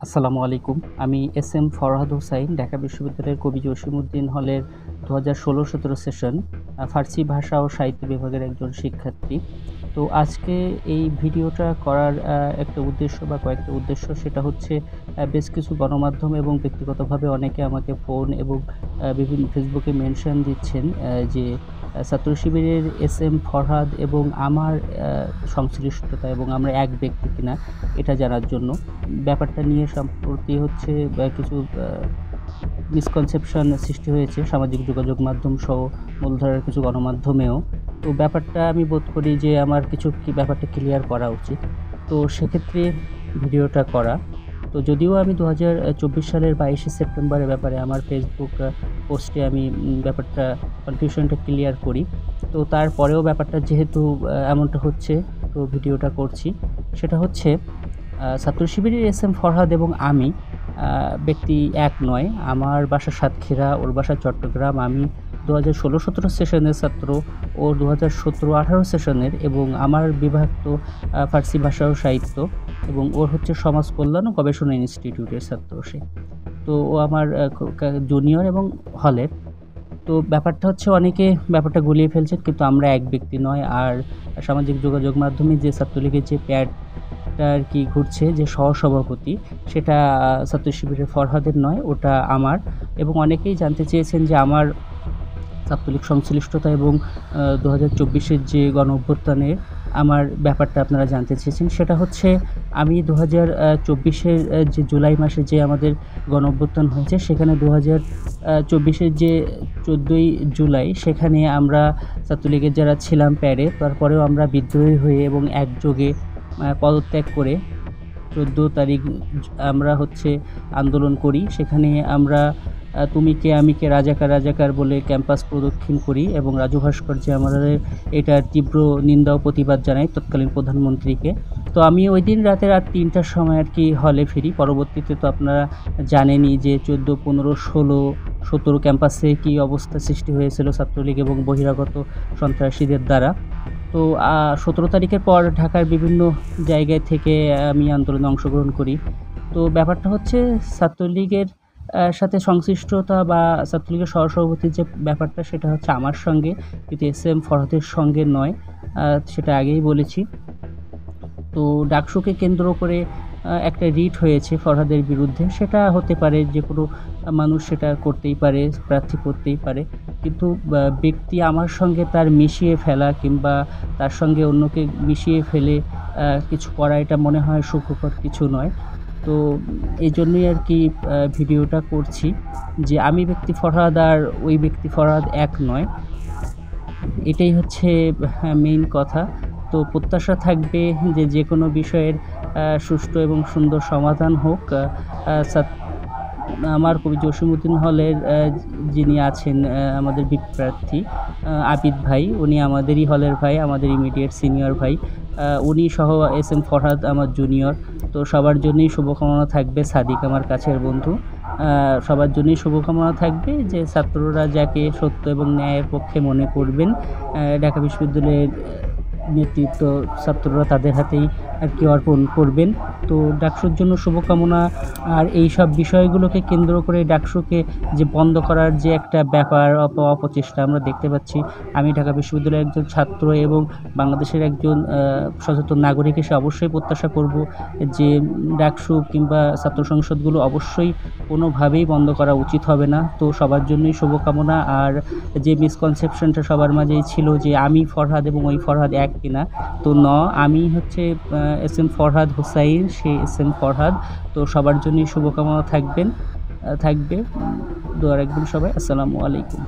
আসসালামু আলাইকুম। আমি এস এম ফরহাদ হোসাইন, ঢাকা বিশ্ববিদ্যালয়ের কবি জসিমউদ্দিন হলের ২০১৬-১৭ সেশন ফার্সি ভাষা ও সাহিত্য বিভাগের একজন শিক্ষার্থী। তো আজকে এই ভিডিওটা করার একটা উদ্দেশ্য বা কয়েকটা উদ্দেশ্য, সেটা হচ্ছে বেশ কিছু গণমাধ্যম এবং ব্যক্তিগতভাবে অনেকে আমাকে ফোন এবং বিভিন্ন ফেসবুকে মেনশন দিচ্ছেন যে ছাত্র শিবিরের এস এম ফরহাদ এবং আমার সংশ্লিষ্টতা এবং আমরা এক ব্যক্তি কিনা এটা জানার জন্য। ব্যাপারটা নিয়ে সম্প্রতি হচ্ছে কিছু মিসকনসেপশন সৃষ্টি হয়েছে সামাজিক যোগাযোগ মাধ্যম সহ মূলধারার কিছু গণমাধ্যমেও। তো ব্যাপারটা আমি বোধ করি যে আমার কিছু ব্যাপারটা ক্লিয়ার করা উচিত। তো সেক্ষেত্রে ভিডিওটা করা। তো যদিও আমি ২০২৪ সালের ২২শে সেপ্টেম্বর ব্যাপারে আমার ফেসবুক পোস্টে আমি ব্যাপারটা কনফিউশনটা ক্লিয়ার করি। তো তারপরেও ব্যাপারটা যেহেতু এমনটা হচ্ছে, তো ভিডিওটা করছি। সেটা হচ্ছে ছাত্র শিবিরের এস এম ফরহাদ এবং আমি ব্যক্তি এক নয়। আমার বাসা সাতক্ষীরা, ওর বাসা চট্টগ্রাম। আমি ২০১৬-১৭ সেশনের ছাত্র, ও ২০১৭-১৮ সেশনের, এবং আমার বিভাগ তো ফার্সি ভাষা ও সাহিত্য, এবং ওর হচ্ছে সমাজ কল্যাণ ও গবেষণা ইনস্টিটিউটের ছাত্র সে। তো ও আমার জুনিয়র এবং হলের। তো ব্যাপারটা হচ্ছে অনেকে ব্যাপারটা গুলিয়ে ফেলছেন, কিন্তু আমরা এক ব্যক্তি নয়। আর সামাজিক যোগাযোগ মাধ্যমে যে ছাত্রলীগের যে প্যাডটা আর কি ঘুরছে, যে সহসভাপতি, সেটা ছাত্র শিবিরের ফরহাদের নয়, ওটা আমার। এবং অনেকেই জানতে চেয়েছেন যে আমার ছাত্রলীগ সংশ্লিষ্টতা এবং ২০২৪-এর যে গণ অভ্যুত্থানের আমার ব্যাপারটা আপনারা জানতে চেয়েছেন। সেটা হচ্ছে আমি ২০২৪-এর যে জুলাই মাসে যে আমাদের গণ অভ্যুত্থান হয়েছে, সেখানে ২০২৪-এর যে ১৪ই জুলাই, সেখানে আমরা ছাত্রলীগের যারা ছিলাম প্যাডে, তারপরেও আমরা বিদ্রোহী হয়ে এবং একযোগে পদত্যাগ করে ১৪ তারিখ আমরা হচ্ছে আন্দোলন করি। সেখানে আমরা তুমি কে আমি কে রাজাকার রাজাকার বলে ক্যাম্পাস প্রদক্ষিণ করি, এবং রাজু ভাস্কর্যে আমাদের এটার তীব্র নিন্দা ও প্রতিবাদ জানাই তৎকালীন প্রধানমন্ত্রীকে। তো আমি ওই দিন রাত ৩টার সময় আর কি হলে ফিরি। পরবর্তীতে তো আপনারা জানেনই যে ১৪, ১৫, ১৬, ১৭ ক্যাম্পাসে কী অবস্থা সৃষ্টি হয়েছিল ছাত্রলীগ এবং বহিরাগত সন্ত্রাসীদের দ্বারা। তো ১৭ তারিখের পর ঢাকার বিভিন্ন জায়গায় থেকে আমি আন্দোলনে অংশগ্রহণ করি। তো ব্যাপারটা হচ্ছে ছাত্রলীগের সাথে সংশ্লিষ্টতা বা ছাত্রলীগের সহসভাপতির যে ব্যাপারটা, সেটা হচ্ছে আমার সঙ্গে, কিন্তু এস এম ফরহাদের সঙ্গে নয়। সেটা আগেই বলেছি। তো ডাকসুকে কেন্দ্র করে একটা রিট হয়েছে ফরহাদের বিরুদ্ধে। সেটা হতে পারে, যে কোনো মানুষ সেটা করতেই পারে, প্রার্থী করতেই পারে। কিন্তু ব্যক্তি আমার সঙ্গে তার মিশিয়ে ফেলা কিংবা তার সঙ্গে অন্যকে মিশিয়ে ফেলে কিছু করা, এটা মনে হয় সুখকর কিছু নয়। তো এই জন্যই আর কি ভিডিওটা করছি, যে আমি ব্যক্তি ফরহাদ আর ওই ব্যক্তি ফরহাদ এক নয়। এটাই হচ্ছে মেইন কথা। তো প্রত্যাশা থাকবে যে যে কোনো বিষয়ের সুষ্ঠু এবং সুন্দর সমাধান হোক। আমার কবি জসিমউদ্দিন হলের যিনি আছেন আমাদের প্রার্থী আবিদ ভাই, উনি আমাদেরই হলের ভাই, আমাদের ইমিডিয়েট সিনিয়র ভাই। উনি সহ এস এম ফরহাদ আমার জুনিয়র। তো সবার জন্যই শুভকামনা থাকবে। সাদিক আমার কাছের বন্ধু। সবার জন্যই শুভকামনা থাকবে যে ছাত্ররা যাকে সত্য এবং ন্যায়ের পক্ষে মনে করবেন, ঢাকা বিশ্ববিদ্যালয়ের নেতৃত্ব ছাত্ররা তাদের হাতেই আর কি অর্পণ করবেন। তো ডাকসুর জন্য শুভকামনা। আর এই সব বিষয়গুলোকে কেন্দ্র করে ডাকসুকে যে বন্ধ করার যে একটা ব্যাপার, অপচেষ্টা আমরা দেখতে পাচ্ছি। আমি ঢাকা বিশ্ববিদ্যালয়ের একজন ছাত্র এবং বাংলাদেশের একজন সচেতন নাগরিক হিসেবে অবশ্যই প্রত্যাশা করব যে ডাকসু কিংবা ছাত্র সংসদগুলো অবশ্যই কোনোভাবেই বন্ধ করা উচিত হবে না। তো সবার জন্যই শুভকামনা। আর যে মিসকনসেপশনটা সবার মাঝেই ছিল যে আমি ফরহাদ এবং ওই ফরহাদ এক কিনা, তো আমি হচ্ছে এস এম ফরহাদ হোসাইন, সে এস এম ফরহাদ। তো সবার জন্যই শুভকামনা থাকবে। দোয়া রাখবেন সবাই। আসসালামু আলাইকুম।